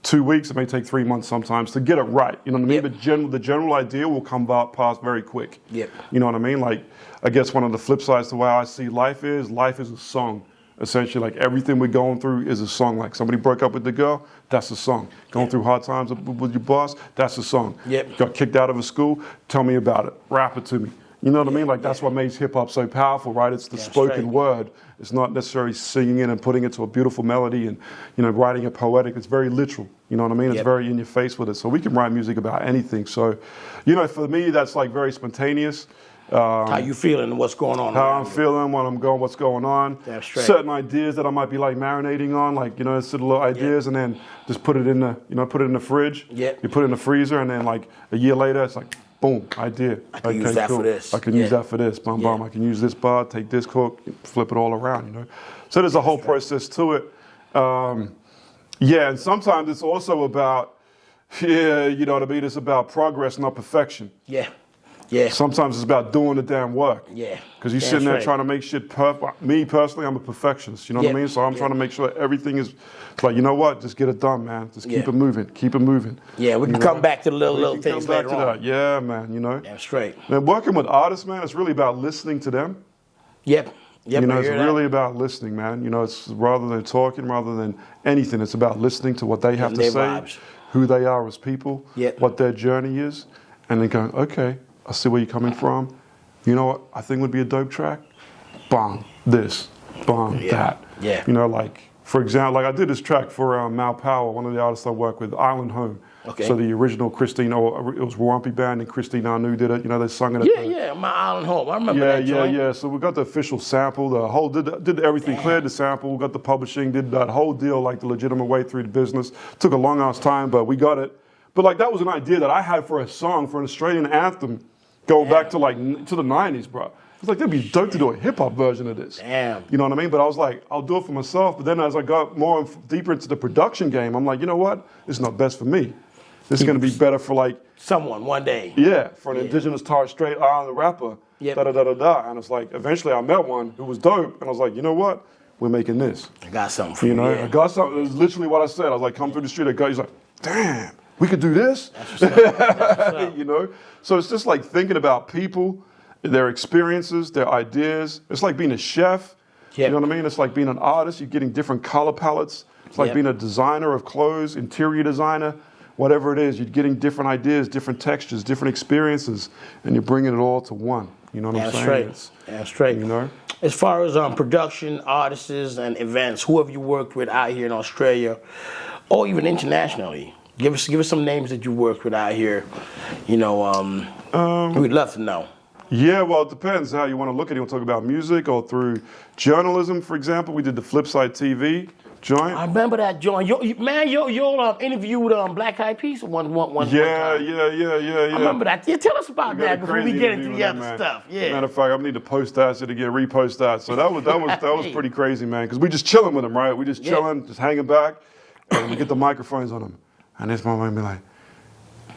2 weeks. It may take 3 months sometimes to get it right. You know what I mean? But the general idea will come past very quick. You know what I mean? Like, I guess one of the flip sides to how I see life is a song. Essentially, like everything we're going through is a song. Like somebody broke up with the girl, that's a song. Going through hard times with your boss, that's a song. Got kicked out of a school, tell me about it. Rap it to me. You know what I mean? Like that's what makes hip hop so powerful, right? It's the spoken word. It's not necessarily singing it and putting it to a beautiful melody and, you know, writing it poetic. It's very literal. You know what I mean? It's very in your face with it. So we can write music about anything. So, you know, for me, that's like very spontaneous. How you feeling and what's going on? How I'm feeling, what's going on. Certain ideas that I might be like marinating on, like, you know, certain little ideas, and then just put it in the fridge. You put it in the freezer, and then like a year later, it's like, boom, idea. I can use that for this. I can use that for this. Bum, bum. I can use this bar, take this hook, flip it all around, you know. So there's a whole process to it. And sometimes it's also about, you know what I mean? It's about progress, not perfection. Sometimes it's about doing the damn work. Because you're sitting there trying to make shit perfect. Me personally, I'm a perfectionist. You know what I mean? So I'm trying to make sure everything is. It's like, you know what? Just get it done, man. Just keep it moving. Keep it moving. We can come back to the little things later on. Yeah, man. You know. Damn straight. And working with artists, man, it's really about listening to them. You know, it's really about listening, man. You know, it's rather than talking, rather than anything. It's about listening to what they have to say, who they are as people, what their journey is, and then going, okay. I see where you're coming from. You know what I think would be a dope track? Bong, this, bong, that. You know, like, for example, like I did this track for Mal Power, one of the artists I work with, Island Home. So the original Christine, it was Wampy Band, and Christine Anu did it. You know, they sung it. My Island Home. I remember that joint. So we got the official sample, the whole, did everything, cleared the sample, we got the publishing, did that whole deal like the legitimate way through the business. Took a long ass time, but we got it. But like that was an idea that I had for a song, for an Australian anthem. Going back to like to the 90s, bro. It's like, it'd be dope to do a hip hop version of this. You know what I mean? But I was like, I'll do it for myself. But then as I got more deeper into the production game, I'm like, you know what? It's not best for me. this is going to be better for like someone one day. Yeah, for an indigenous Torres Strait Islander rapper. Yep. Da da da da da. And it's like eventually I met one who was dope, and I was like, you know what? We're making this. I got something for you. You know, yeah. I got something. It was literally what I said. I was like, come through the street. A guy, he's like, damn, we could do this. That's what's up. That's what's up. You know, so it's just like thinking about people, their experiences, their ideas. It's like being a chef. Yep. You know what I mean? It's like being an artist. You're getting different color palettes. It's like Yep. being a designer of clothes, interior designer, whatever it is. You're getting different ideas, different textures, different experiences, and you're bringing it all to one. You know what I'm saying? Right. That's right. You know? As far as production, artists, and events, who have you worked with out here in Australia, or even internationally? Give us some names that you worked with out here. You know, we'd love to know. Yeah, well, it depends how you want to look at it. You want to talk about music or through journalism, for example. We did the Flipside TV joint. I remember that joint. You interviewed Black Eyed Peas one Yeah. time. I remember that. Yeah, tell us about that before we get into the other stuff. Yeah. Matter of fact, I need to post that so to get repost that. So that was pretty crazy, man. Because we just chilling with him, right? We just chilling, just hanging back, and we get the microphones on him, and this moment be like,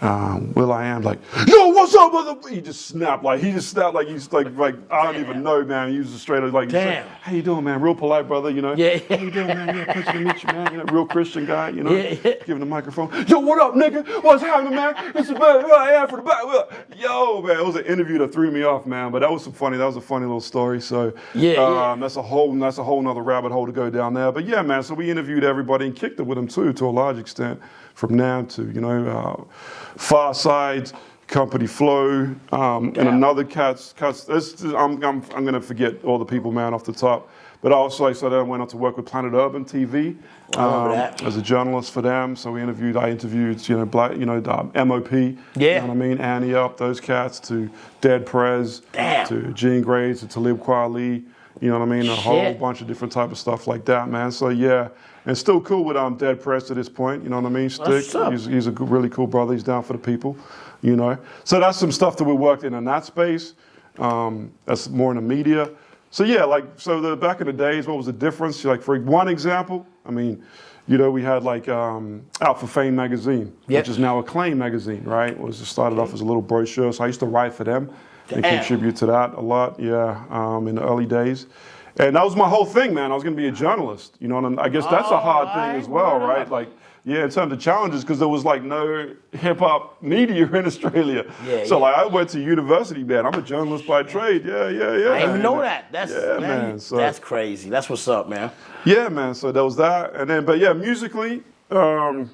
Will I Am like, yo, what's up, mother? He just snapped like he's like I don't even know, man. He was just straight up like, how you doing, man? Real polite, brother, you know. Yeah. How you doing, man? Yeah, pleasure to meet you, man. You know, real Christian guy, you know. Yeah. Giving the microphone. Yo, what up, nigga? What's happening, man? This is Will I Am for the back. Yo, man, it was an interview that threw me off, man. But that was a funny little story. So that's a whole nother rabbit hole to go down there. But yeah, man. So we interviewed everybody and kicked it with them too, to a large extent. From now to, you know, Far Side, Company Flow, and another cats. I'm gonna forget all the people, man, off the top. But also, I went on to work with Planet Urban TV as a journalist for them. So I interviewed, you know, MOP. Yeah. You know what I mean? Annie Up, those cats, to Dead Prez, to Jean Grey, to Talib Kweli. You know what I mean? A whole bunch of different type of stuff like that, man. So yeah. And still cool with Dead Prez to this point, you know what I mean? Stick, he's a really cool brother. He's down for the people, you know. So that's some stuff that we worked in that space. That's more in the media. So yeah, back in the days, what was the difference? Like for one example, I mean, you know, we had like Out for Fame magazine, which is now Acclaim magazine, right? It was just started off as a little brochure. So I used to write for them and contribute to that a lot, in the early days. And that was my whole thing, man. I was going to be a journalist, you know, and I guess that's a hard thing as well, right? Like, yeah, in terms of challenges, because there was like no hip-hop media in Australia. So like I went to university, man. I'm a journalist by trade. Yeah. I didn't even know that. Man. So, that's crazy. That's what's up, man. Yeah, man. So there was that. And then, but yeah, musically, you want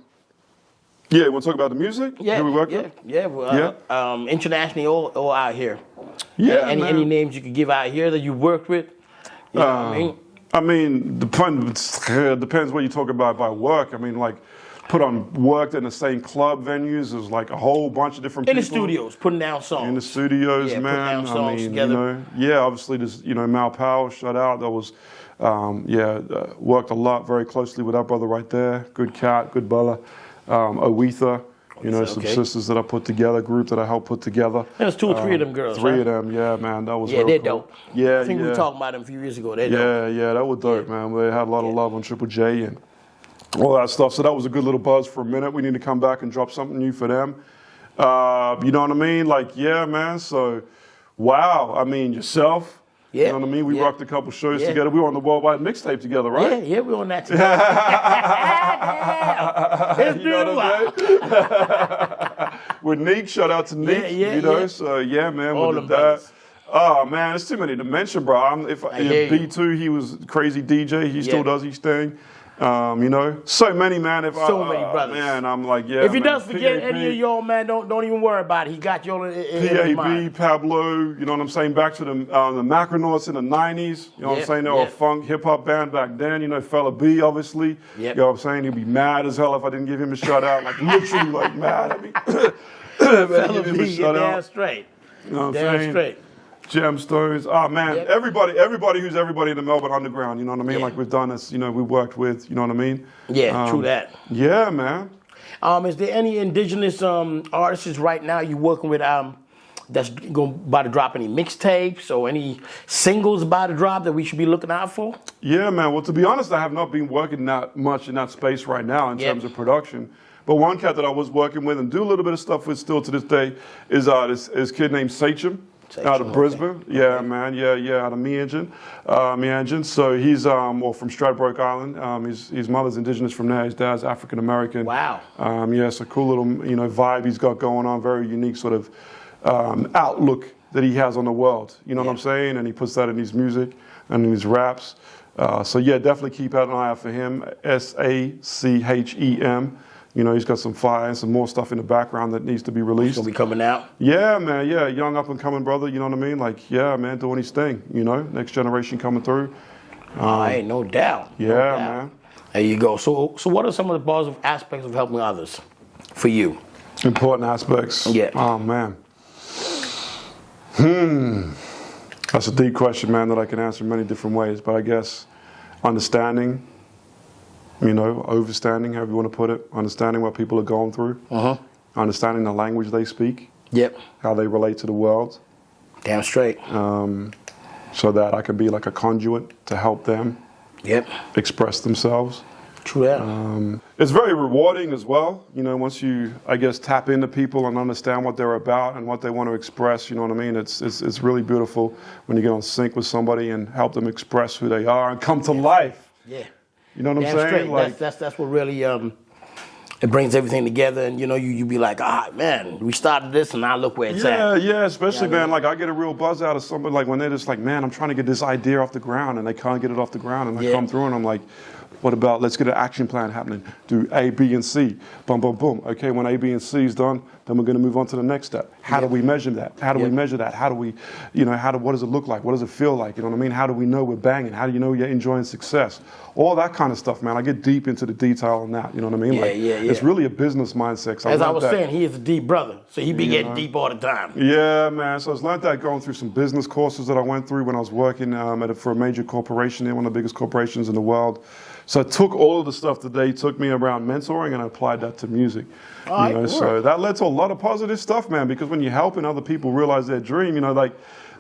to talk about the music? Yeah, Who we work with? Internationally or out here. Yeah, any names you could give out here that you worked with? You know what I mean, depends what you talk about by work. I mean, like, worked in the same club venues. There's like a whole bunch of different people. In the studios, putting down songs. In the studios, man. Putting down songs together. You know, obviously there's, you know, Mal Powell, shout out. That was, worked a lot very closely with that brother right there. Good cat, good brother. Oetha. You know, some sisters that I put together, group that I helped put together. There's 2 or 3 of them girls, Three of them, yeah, man. That was they're cool. dope. Yeah, I think we were talking about them a few years ago. They're dope. Yeah, that was dope, man. They had a lot of love on Triple J and all that stuff. So that was a good little buzz for a minute. We need to come back and drop something new for them. You know what I mean? Like, yeah, man. So, wow. I mean, yourself. Yeah. You know what I mean? We rocked a couple shows together. We were on the Worldwide Mixtape together, right? Yeah, we were on that together. It's been a while. With Neek, shout out to Neek. You know, so yeah, man, all we did that. Oh man, there's too many to mention, bro. If B2, he was a crazy DJ. He still does his thing. You know, so many, man. Many brothers. Man, I'm like, yeah. If he does forget any of y'all, man, don't even worry about it. He got y'all in his mind. Pablo, you know what I'm saying? Back to the Macronauts in the 90s. You know what I'm saying? They were a funk hip hop band back then. You know, Fella B, obviously. You know what I'm saying? He'd be mad as hell if I didn't give him a shout out. Like literally, like mad at me. Fella B, you're damn straight. You know what I'm saying? Straight. Gemstones. Oh man, everybody who's everybody in the Melbourne underground, you know what I mean? Like we've done this, you know, we worked with, you know what I mean? Yeah, true that. Yeah, man. Is there any indigenous artists right now you working with that's about to drop any mixtapes or any singles about to drop that we should be looking out for? Yeah, man. Well, to be honest, I have not been working that much in that space right now in terms of production. But one cat that I was working with and do a little bit of stuff with still to this day is this kid named Sachem. Out of Brisbane, okay. Yeah, man, yeah, out of Meanjin. So he's well from Stradbroke Island. His mother's indigenous from there. His dad's African American. Wow. Yeah, it's a cool little vibe he's got going on. Very unique sort of outlook that he has on the world. You know what I'm saying? And he puts that in his music and in his raps. So yeah, definitely keep an eye out for him. Sachem. He's got some fire and some more stuff in the background that needs to be released. It's gonna be coming out? Yeah, man, yeah. Young up and coming brother, you know what I mean? Like, yeah, man, doing his thing, next generation coming through. Ain't no doubt. Yeah, no doubt. man. There you go. So what are some of the positive aspects of helping others for you? Important aspects? Yeah. Oh, man. That's a deep question, man, that I can answer in many different ways. But I guess understanding, overstanding, however you want to put it, understanding what people are going through, understanding the language they speak, how they relate to the world. Damn straight. So that I can be like a conduit to help them express themselves. True that. It's very rewarding as well, once you, I guess, tap into people and understand what they're about and what they want to express, you know what I mean? It's really beautiful when you get on sync with somebody and help them express who they are and come to life. Yeah. You know what I'm saying? Straight. Like, that's what really it brings everything together, and you be like, man, we started this, and now look where it's at. Yeah, especially man, like I get a real buzz out of somebody like when they're just like, man, I'm trying to get this idea off the ground, and they can't get it off the ground, and I come through, and I'm like, what about, let's get an action plan happening. Do A, B, and C. Boom, boom, boom. Okay, when A, B, and C is done, then we're going to move on to the next step. How do we measure that? How do we measure that? How do we, what does it look like? What does it feel like? You know what I mean? How do we know we're banging? How do you know you're enjoying success? All that kind of stuff, man. I get deep into the detail on that. You know what I mean? It's really a business mindset. As I was saying, he is a deep brother, so he be getting deep all the time. Yeah, man. So I learned that going through some business courses that I went through when I was working for a major corporation, one of the biggest corporations in the world. So I took all of the stuff that they took me around mentoring and I applied that to music. So that led to a lot of positive stuff, man, because when you're helping other people realize their dream, like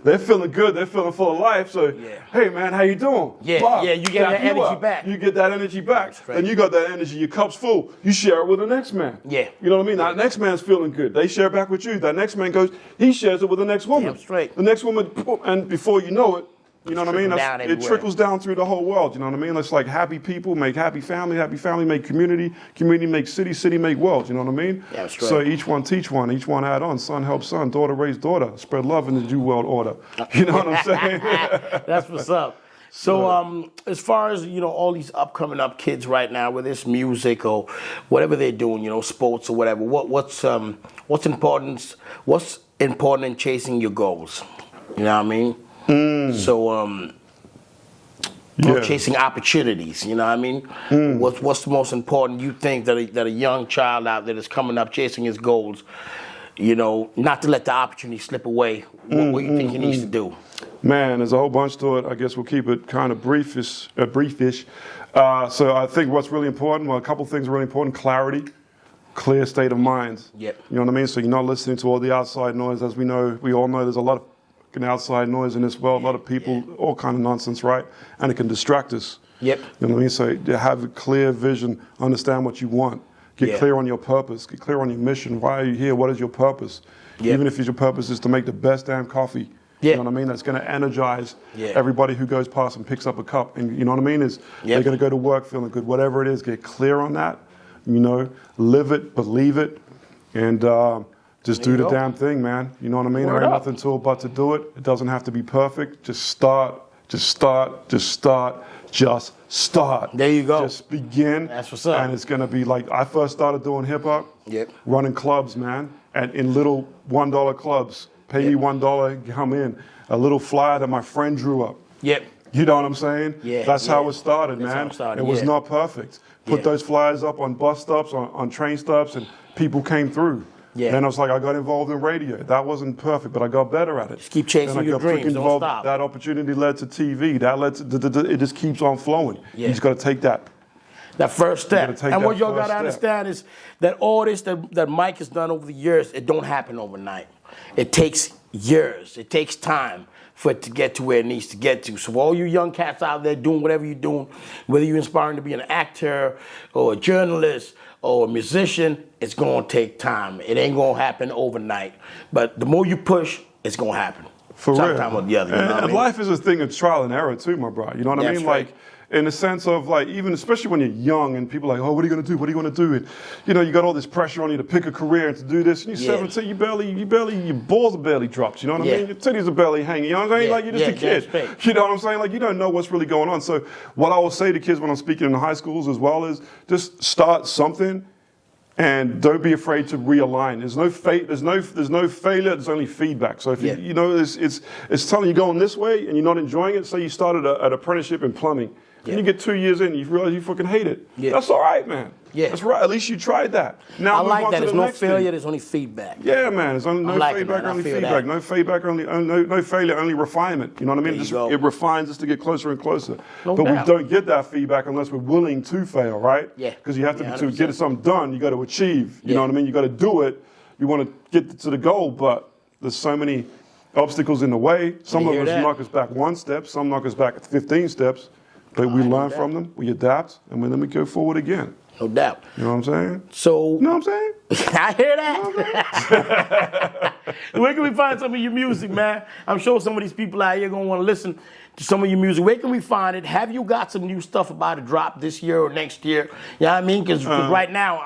they're feeling good, they're feeling full of life. So, hey, man, how you doing? Bob, you get that energy back. You get that energy back. Then you got that energy, your cup's full. You share it with the next man. Yeah. You know what I mean? That next man's feeling good. They share back with you. That next man goes, he shares it with the next woman. Damn straight. The next woman, and before you know it, you know what I mean? It trickles down through the whole world, you know what I mean? It's like happy people make happy family make community, community make city, city make world, you know what I mean? Yeah, straight. So each one teach one, each one add on, son help son, daughter raise daughter, spread love in the New World Order. You know what I'm saying? That's what's up. So as far as, all these upcoming kids right now, whether it's music or whatever they're doing, sports or whatever, what's important in chasing your goals? You know what I mean? So, chasing opportunities, you know what I mean? What's the most important you think that a young child out there that's coming up chasing his goals, not to let the opportunity slip away? What do you think he needs to do? Man, there's a whole bunch to it. I guess we'll keep it kind of briefish. So I think what's really important, a couple things are really important. Clarity, clear state of mind. Yep. You know what I mean? So you're not listening to all the outside noise. As we all know there's a lot of outside noise in this world, a lot of people, all kind of nonsense, right? And it can distract us. Yep. You know what I mean? So you have a clear vision, understand what you want, get clear on your purpose, get clear on your mission. Why are you here? What is your purpose? Even if your purpose is to make the best damn coffee, you know what I mean? That's going to energize everybody who goes past and picks up a cup. And you know what I mean? They're going to go to work feeling good. Whatever it is, get clear on that, live it, believe it, and just do the damn thing, man. You know what I mean? There ain't nothing to it but to do it. It doesn't have to be perfect. Just start. There you go. Just begin. That's what's up. And it's going to be like, I first started doing hip hop, running clubs, man, and in little $1 clubs. Pay me $1, come in. A little flyer that my friend drew up. You know what I'm saying? That's how it started, man. It was not perfect. Put those flyers up on bus stops, on train stops, and people came through. Then I was like, I got involved in radio. That wasn't perfect, but I got better at it. Just keep chasing your dreams. Don't stop. That opportunity led to TV. That led to, it just keeps on flowing. You just got to take that first step. And what y'all got to understand is that all this that Mike has done over the years, it don't happen overnight. It takes years. It takes time for it to get to where it needs to get to. So all you young cats out there doing whatever you're doing, whether you're inspiring to be an actor or a journalist or a musician, it's gonna take time. It ain't gonna happen overnight. But the more you push, it's gonna happen. For sometime real. or the other. You know what I And mean? life is a thing of trial and error too, my bro. You know what I That's mean? right. Like, in the sense of like, even especially when you're young and people are like, oh, what are you gonna do? What are you gonna do? And you know, you got all this pressure on you to pick a career and to do this. And you're 17, your balls are barely dropped. You know what I mean? Your titties are barely hanging. You know what I'm saying? Like, you're just a kid. Right. You know what I'm saying? Like, you don't know what's really going on. So what I will say to kids when I'm speaking in high schools as well is just start something. And don't be afraid to realign. There's no fate. There's no failure. There's only feedback. So if you know it's telling you going this way and you're not enjoying it. Say you started an apprenticeship in plumbing, and you get 2 years in, and you realize you fucking hate it. That's all right, man. That's right. At least you tried that. Now I like that. There's no failure. There's only feedback. Yeah, man. There's only no feedback, only feedback. No feedback, no failure, only refinement. You know what I mean? It refines us to get closer and closer. But we don't get that feedback unless we're willing to fail, right? Yeah. Because you have to get something done. You got to achieve. You know what I mean? You got to do it. You want to get to the goal, but there's so many obstacles in the way. Some of us knock us back 1 step. Some knock us back 15 steps. But we learn from them. We adapt, and then we go forward again. No doubt. You know what I'm saying? So, you know what I'm saying? I hear that. Where can we find some of your music, man? I'm sure some of these people out here gonna want to listen to some of your music. Where can we find it? Have you got some new stuff about to drop this year or next year? You know what I mean? Because right now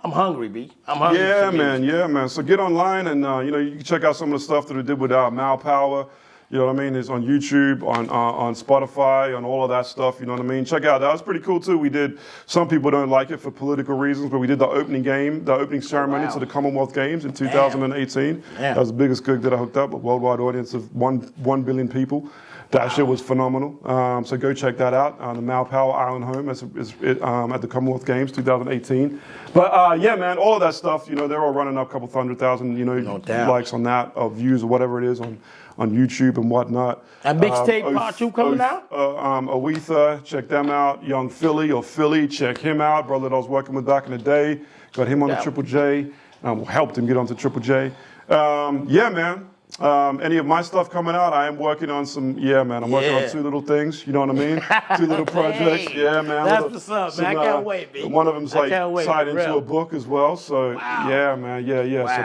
I'm hungry, B. I'm hungry. Yeah, man. So get online and you can check out some of the stuff that we did with Mal Power. You know what I mean? It's on YouTube, on Spotify, on all of that stuff. You know what I mean? Check it out. That was pretty cool too. We did. Some people don't like it for political reasons, but we did the opening ceremony to the Commonwealth Games in 2018. That was the biggest gig that I hooked up, a worldwide audience of 1 billion people. That shit was phenomenal. So go check that out. The Mal Power Island Home at the Commonwealth Games 2018. But yeah, man, all of that stuff. You know, they're all running up a couple 100,000. Likes on that, or views or whatever it is on YouTube and whatnot. And mixtape part 2 coming out? Oetha, check them out. Young Philly or Philly, check him out. Brother that I was working with back in the day. Got him on the Triple J. Helped him get onto Triple J. Yeah, man. Any of my stuff coming out, I am working on some, I'm working on 2 little things, you know what I mean? 2 little projects, man. That's what's up, man. I can't wait, baby. One of them's like tied into a book as well, so yeah, man, Wow. So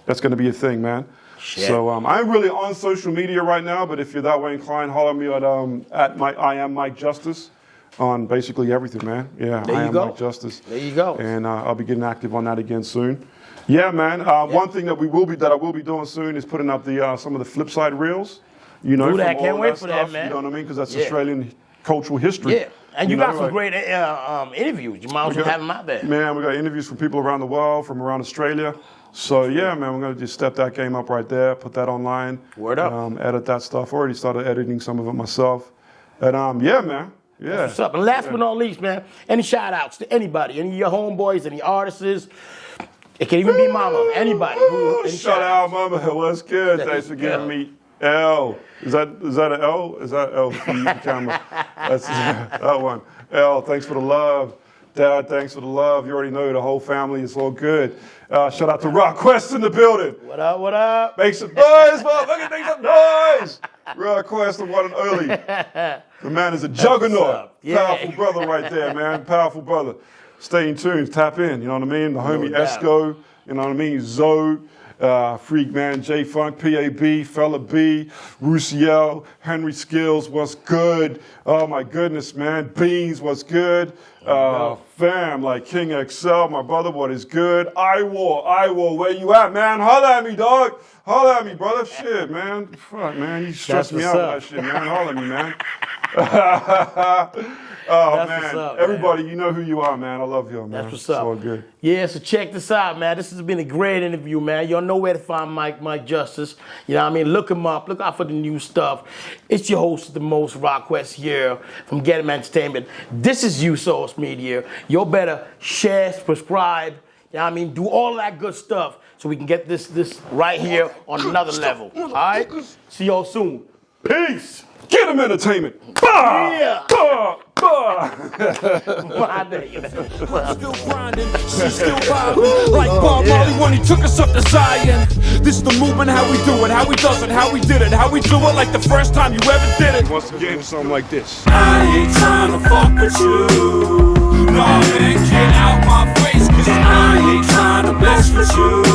that's gonna be a thing, man. Shit. So I'm really on social media right now, but if you're that way inclined, holler at me at I am Mike Justice on basically everything, man. Yeah, I am Mike Justice. There you go. And I'll be getting active on that again soon. Yeah, man. One thing that I will be doing soon is putting up some of the flip side reels. You know, I can't wait for that, man. You know what I mean? Because that's Australian cultural history. Yeah, and you got some great interviews. You might as well have them out there. Man, we got interviews from people around the world, from around Australia. So yeah, man, we're gonna just step that game up right there, put that online. Word up. Edit that stuff. Already started editing some of it myself. And yeah, man. Yeah. That's what's up. And last but not least, man, any shout outs to anybody, any of your homeboys, any artists. It can even be mama, anybody. Shout out, mama. What's good? Thanks for giving me L. Is that an L? Is that L for the camera? That's that one. L, thanks for the love. Dad, thanks for the love. You already know the whole family is all good. Shout out to Rock Quest in the building. What up, what up? Make some noise, motherfucker. Make some noise. Rock Quest, the one and only. The man is a juggernaut. Powerful brother right there, man. Powerful brother. Stay in tune, tap in, you know what I mean? The homie Esco, you know what I mean? Zoe, Freak Man, J Funk, PAB, Fella B, Rusiel, Henry Skills, what's good? Oh my goodness, man. Beans, what's good? Fam, like King XL, my brother, what is good? I War, where you at, man? Holla at me, dog. Holla at me, brother. Shit, man. Fuck, man. You stress me out with that shit, man. Holla at me, man. Oh, man. Up, everybody, you know who you are, man. I love you, man. That's what's up. It's all good. Yeah, so check this out, man. This has been a great interview, man. Y'all know where to find Mike Justice. You know what I mean? Look him up. Look out for the new stuff. It's your host of the most, Rock Quest here from Get 'em Entertainment. This is USourceMedia. You better share, subscribe. You know what I mean? Do all that good stuff so we can get this right here on another level. All right? See y'all soon. Peace. Get 'em Entertainment. Yeah. My nigga. Still grinding, she's still vibing. Like Bob Marley when he took us up to Zion. This the movement, how we do it, how we does it, how we did it, how we do it like the first time you ever did it. Once again, something like this. I ain't trying to fuck with you. No, man, get out my face, cause I ain't trying to mess with you.